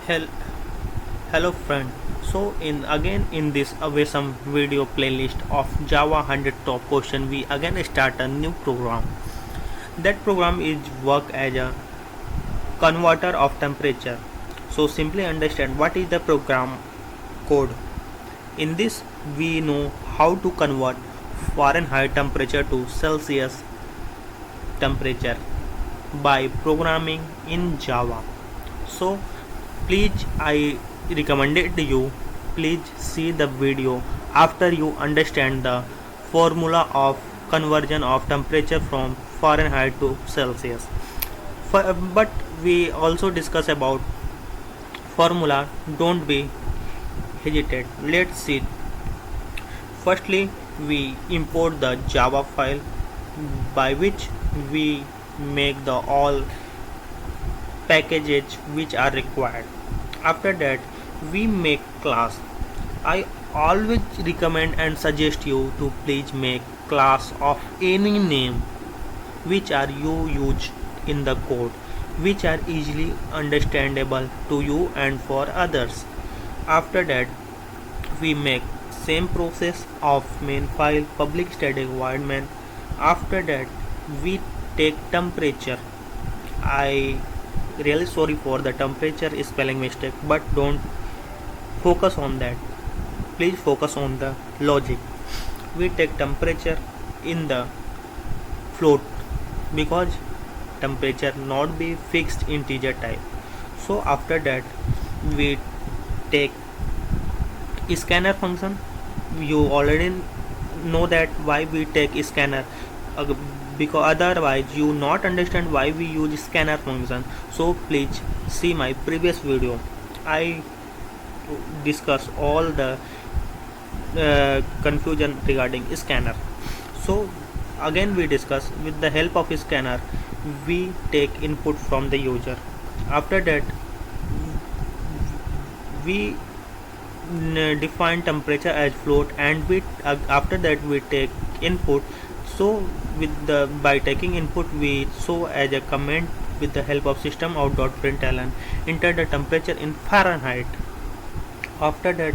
Hel- Hello friend. So in this awesome video playlist of Java 100 top question, we again start a new program. That program is work as a converter of temperature. So simply understand what is the program code. In this we know how to convert Fahrenheit temperature to Celsius temperature by programming in Java. So please I recommended you please see the video after you understand the formula of conversion of temperature from Fahrenheit to Celsius. But we also discuss about formula. Don't be hesitate. Let's see. Firstly, we import the Java file by which we make the all packages which are required. After that, we make class. I always recommend and suggest you to please make class of any name which are you use in the code, which are easily understandable to you and for others. After that, we make same process of main file public static void main. After that, we take temperature. I really sorry for the temperature spelling mistake, but don't focus on that. Please focus on the logic. We take temperature in the float because temperature not be fixed integer type. So after that, we take scanner function. You already know that why we take scanner, because otherwise you not understand why we use scanner function. So please see my previous video. I discuss all the confusion regarding scanner. So again we discuss with the help of scanner we take input from the user. After that we define temperature as float, and we after that we take input. So with the by taking input we show as a comment with the help of system out.println enter the temperature in Fahrenheit. After that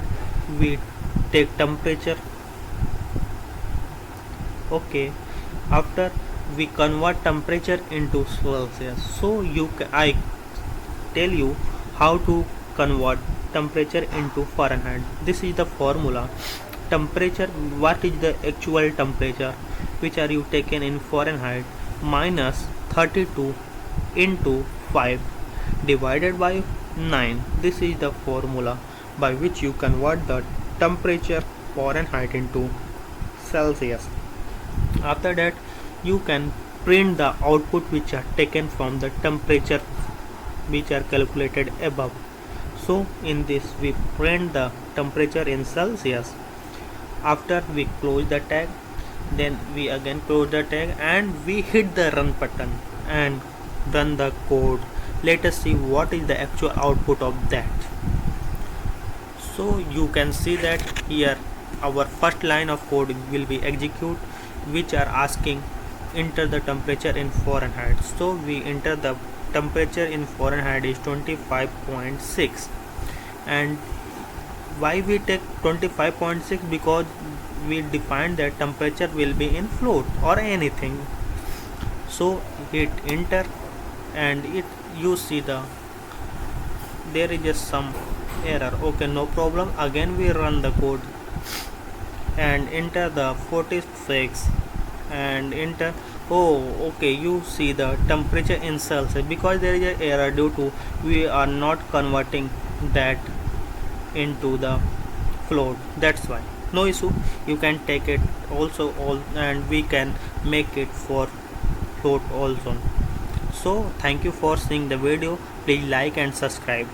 we take temperature. Okay, after we convert temperature into Celsius. So I tell you how to convert temperature into Fahrenheit. This is the formula. Temperature, what is the actual temperature which are you taken in Fahrenheit, minus 32 into 5 divided by 9. This is the formula by which you convert the temperature Fahrenheit into Celsius. After that you can print the output which are taken from the temperature which are calculated above. So in this we print the temperature in Celsius. After we close the tag, then we again close the tag and we hit the run button and run the code. Let us see what is the actual output of that. So you can see that here our first line of code will be execute, which are asking enter the temperature in Fahrenheit. So we enter the temperature in Fahrenheit is 25.6. and why we take 25.6? Because we defined that temperature will be in float or anything. So hit enter and you see there is just some error. Okay, no problem. Again we run the code and enter the 46 and enter. Oh, okay, you see the temperature in Celsius because there is an error due to we are not converting that into the float. That's why no issue. You can take it also all and we can make it for float also. So thank you for seeing the video. Please like and subscribe.